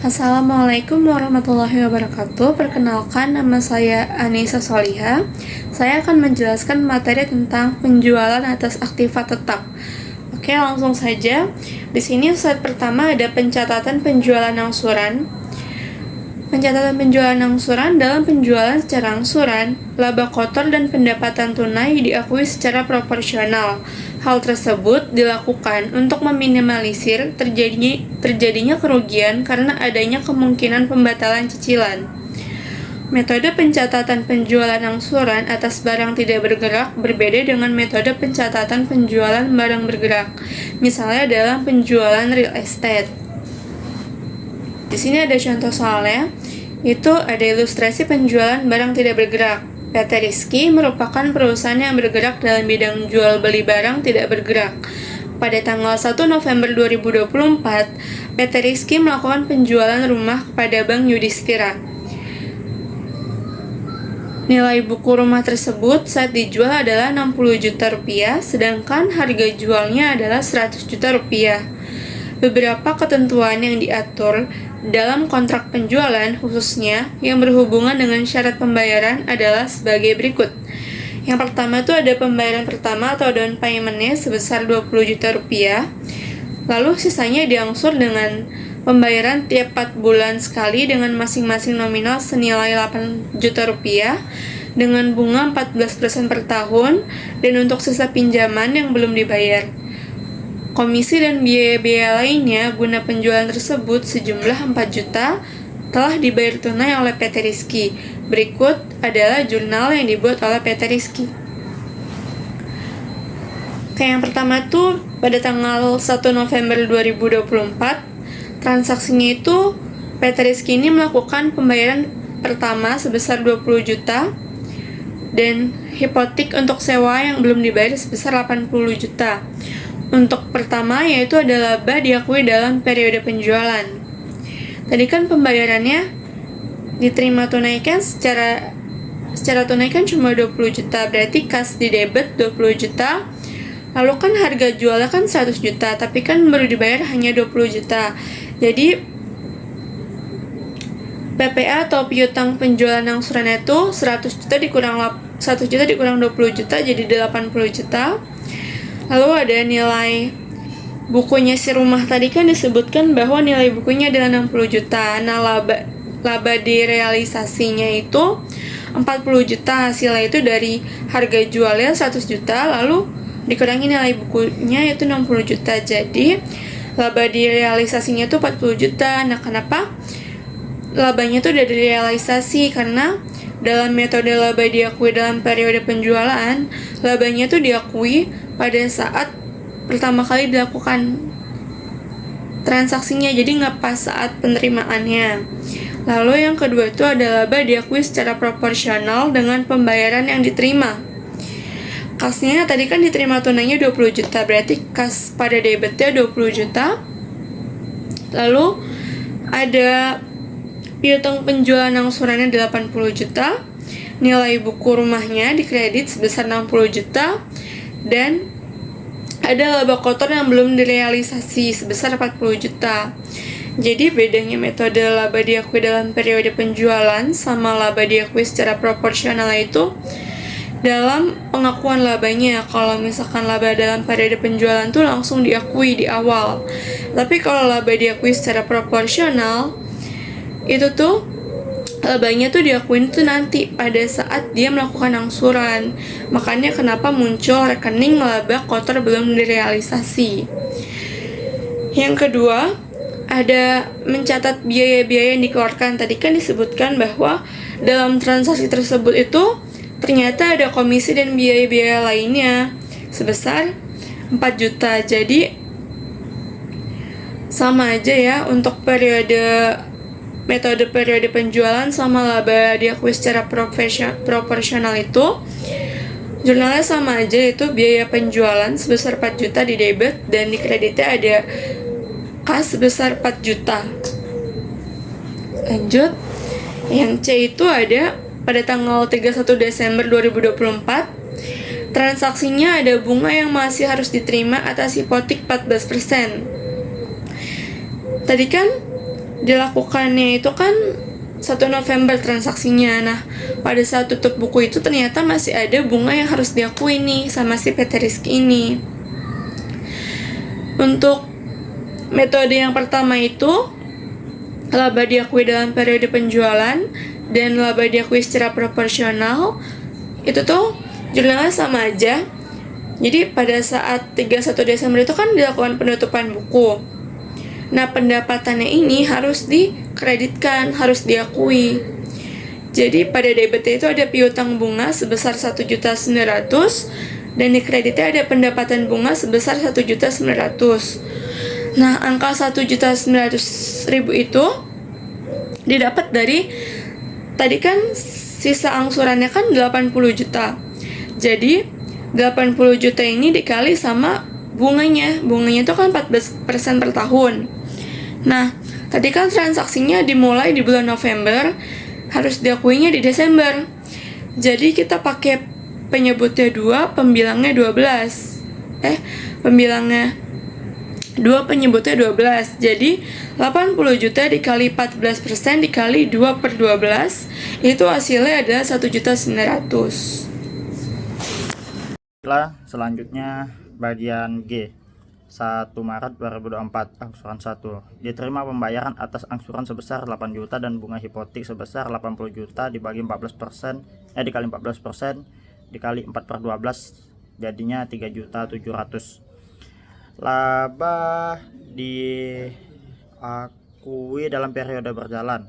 Assalamualaikum warahmatullahi wabarakatuh. Perkenalkan, nama saya Anissa Soliha. Saya akan menjelaskan materi tentang penjualan atas aktiva tetap. Oke, langsung saja. Di sini slide pertama ada pencatatan penjualan angsuran. Pencatatan penjualan angsuran dalam penjualan secara angsuran, laba kotor dan pendapatan tunai diakui secara proporsional. Hal tersebut dilakukan untuk meminimalisir terjadinya kerugian karena adanya kemungkinan pembatalan cicilan. Metode pencatatan penjualan angsuran atas barang tidak bergerak berbeda dengan metode pencatatan penjualan barang bergerak, misalnya dalam penjualan real estate. Di sini ada contoh soalnya, itu ada ilustrasi penjualan barang tidak bergerak. PT Rizky merupakan perusahaan yang bergerak dalam bidang jual beli barang tidak bergerak. Pada tanggal 1 November 2024, PT Rizky melakukan penjualan rumah kepada Bank Yudhistira. Nilai buku rumah tersebut saat dijual adalah 60 juta rupiah, sedangkan harga jualnya adalah 100 juta rupiah. Beberapa ketentuan yang diatur dalam kontrak penjualan khususnya yang berhubungan dengan syarat pembayaran adalah sebagai berikut. Yang pertama itu ada pembayaran pertama atau down payment-nya sebesar 20 juta rupiah. Lalu sisanya diangsur dengan pembayaran tiap 4 bulan sekali dengan masing-masing nominal senilai 8 juta rupiah dengan bunga 14% per tahun, dan untuk sisa pinjaman yang belum dibayar. Komisi dan biaya-biaya lainnya guna penjualan tersebut sejumlah 4 juta telah dibayar tunai oleh PT Rizky. Berikut adalah jurnal yang dibuat oleh PT Rizky. Yang pertama itu pada tanggal 1 November 2024, transaksinya itu PT Rizky ini melakukan pembayaran pertama sebesar 20 juta dan hipotek untuk sewa yang belum dibayar sebesar 80 juta. Untuk pertama yaitu ada laba diakui dalam periode penjualan. Tadi kan pembayarannya diterima tunaikan secara tunaikan cuma 20 juta, berarti kas di debit 20 juta. Lalu kan harga jualnya kan 100 juta, tapi kan baru dibayar hanya 20 juta. Jadi PPA atau piutang penjualan angsuran itu 100 juta dikurang 1 juta dikurang 20 juta jadi 80 juta. Lalu ada nilai bukunya si rumah tadi kan disebutkan bahwa nilai bukunya adalah 60 juta. Nah, laba direalisasinya itu 40 juta. Hasilnya itu dari harga jualnya 100 juta lalu dikurangi nilai bukunya yaitu 60 juta. Jadi laba direalisasinya itu 40 juta. Nah, kenapa labanya itu udah direalisasi? Karena dalam metode laba diakui dalam periode penjualan, labanya itu diakui pada saat pertama kali dilakukan transaksinya, jadi nggak pas saat penerimaannya. Lalu yang kedua itu ada laba diakui secara proporsional dengan pembayaran yang diterima. Kasnya tadi kan diterima tunainya 20 juta, berarti kas pada debitnya 20 juta. Lalu ada piutang penjualan angsurannya 80 juta, nilai buku rumahnya dikredit sebesar 60 juta, dan ada laba kotor yang belum direalisasi sebesar 40 juta. Jadi bedanya metode laba diakui dalam periode penjualan sama laba diakui secara proporsional itu dalam pengakuan labanya. Kalau misalkan laba dalam periode penjualan tuh langsung diakui di awal. Tapi kalau laba diakui secara proporsional itu tuh labanya tuh diakuin tuh nanti pada saat dia melakukan angsuran. Makanya kenapa muncul rekening laba kotor belum direalisasi. Yang kedua, ada mencatat biaya-biaya yang dikeluarkan. Tadi kan disebutkan bahwa dalam transaksi tersebut itu ternyata ada komisi dan biaya-biaya lainnya sebesar 4 juta. Jadi sama aja ya untuk metode periode penjualan sama laba diakui secara proporsional itu jurnalnya sama aja, itu biaya penjualan sebesar 4 juta di debit dan di kreditnya ada kas sebesar 4 juta. Lanjut, yang C itu ada pada tanggal 31 Desember 2024, transaksinya ada bunga yang masih harus diterima atas hipotek 14%. Tadi kan dilakukannya itu kan 1 November transaksinya. Nah, pada saat tutup buku itu ternyata masih ada bunga yang harus diakui nih sama si PT Rizky ini. Untuk metode yang pertama itu laba diakui dalam periode penjualan dan laba diakui secara proporsional. Itu tuh jurnalnya sama aja. Jadi pada saat 31 Desember itu kan dilakukan penutupan buku. Nah, pendapatannya ini harus dikreditkan, harus diakui. Jadi pada debitnya itu ada piutang bunga sebesar 1.900.000 dan di kreditnya ada pendapatan bunga sebesar 1.900.000. Nah, angka 1.900.000 itu didapat dari tadi kan sisa angsurannya kan 80 juta. Jadi 80 juta ini dikali sama bunganya itu kan 14% per tahun. Nah, tadi kan transaksinya dimulai di bulan November, harus diakuinya di Desember. Jadi kita pakai penyebutnya 2, pembilangnya 12. Pembilangnya 2, penyebutnya 12. Jadi 80 juta dikali 14% dikali 2 per 12, itu hasilnya adalah 1.900.000. Selanjutnya bagian G, 1 Maret 2024, angsuran 1. Diterima pembayaran atas angsuran sebesar 8 juta dan bunga hipotek sebesar 80 juta dibagi 14%, dikali 14%, dikali 4 per 12, jadinya 3.700.000. Laba diakui dalam periode berjalan.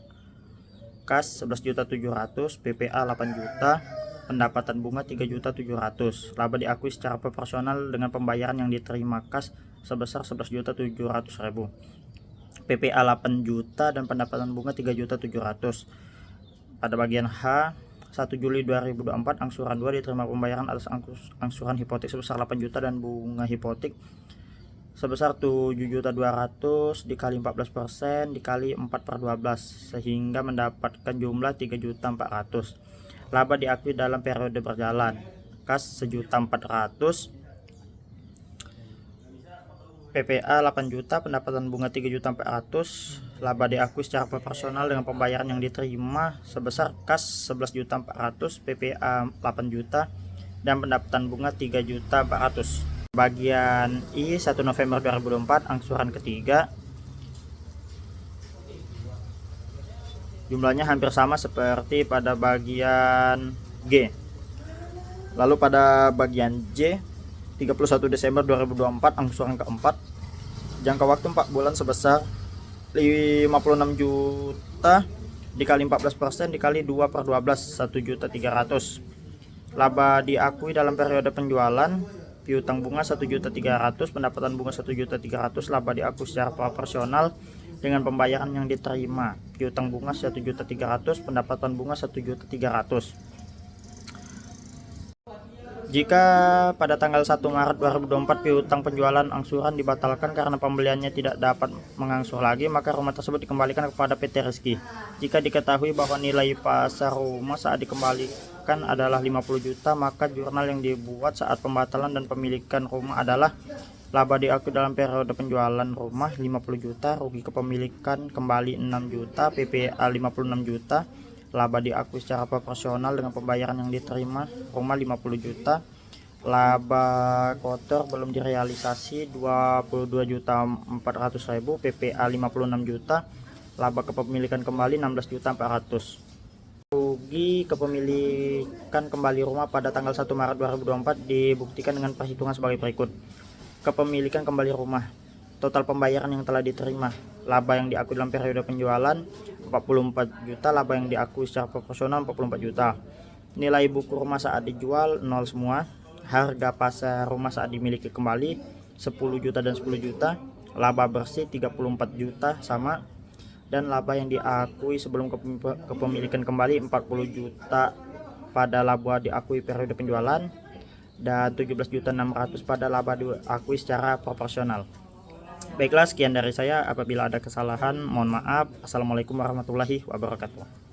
Kas 11.700.000, PPA 8 juta, pendapatan bunga 3.700.000. Laba diakui secara proporsional dengan pembayaran yang diterima kas sebesar 11.700.000. PPA 8 juta dan pendapatan bunga 3.700.000. Pada bagian H, 1 Juli 2024, angsuran 2 diterima pembayaran atas angsuran hipotek sebesar 8 juta dan bunga hipotek sebesar 7.200.000 dikali 14% dikali 4 per 12, sehingga mendapatkan jumlah 3.400.000. Laba diakui dalam periode berjalan. Kas 1.400.000, PPA 8 juta, pendapatan bunga 3.400.000. Laba diakui secara proporsional dengan pembayaran yang diterima sebesar kas 11.400.000, PPA 8 juta dan pendapatan bunga 3.400.000. Bagian I, 1 November 2024, angsuran ketiga. Jumlahnya hampir sama seperti pada bagian G. Lalu pada bagian J, 31 Desember 2024, angsuran keempat. Jangka waktu 4 bulan sebesar 56 juta dikali 14% dikali 2 per 12, 1.300.000. Laba diakui dalam periode penjualan. Piutang bunga 1.300.000, pendapatan bunga 1.300.000. Laba diakui secara proporsional dengan pembayaran yang diterima. Piutang bunga 1.300.000, pendapatan bunga 1.300.000. Jika pada tanggal 1 Maret 2024 piutang penjualan angsuran dibatalkan karena pembeliannya tidak dapat mengangsur lagi, maka rumah tersebut dikembalikan kepada PT Rizky. Jika diketahui bahwa nilai pasar rumah saat dikembalikan adalah 50 juta, maka jurnal yang dibuat saat pembatalan dan pemilikan rumah adalah laba diakui dalam periode penjualan rumah 50 juta, rugi kepemilikan kembali 6 juta, PPA 56 juta. Laba diakui secara proporsional dengan pembayaran yang diterima rumah 50 juta. Laba kotor belum direalisasi 22.400.000, PPA 56 juta. Laba kepemilikan kembali 16.400.000. Rugi kepemilikan kembali rumah pada tanggal 1 Maret 2024 dibuktikan dengan perhitungan sebagai berikut. Kepemilikan kembali rumah, total pembayaran yang telah diterima, laba yang diakui dalam periode penjualan 44 juta, laba yang diakui secara proporsional 44 juta. Nilai buku rumah saat dijual 0 semua. Harga pasar rumah saat dimiliki kembali 10 juta dan 10 juta. Laba bersih 34 juta sama. Dan laba yang diakui sebelum kepemilikan kembali 40 juta pada laba diakui periode penjualan dan 17.600.000 pada laba diakui secara proporsional. Baiklah, sekian dari saya. Apabila ada kesalahan, mohon maaf. Assalamualaikum warahmatullahi wabarakatuh.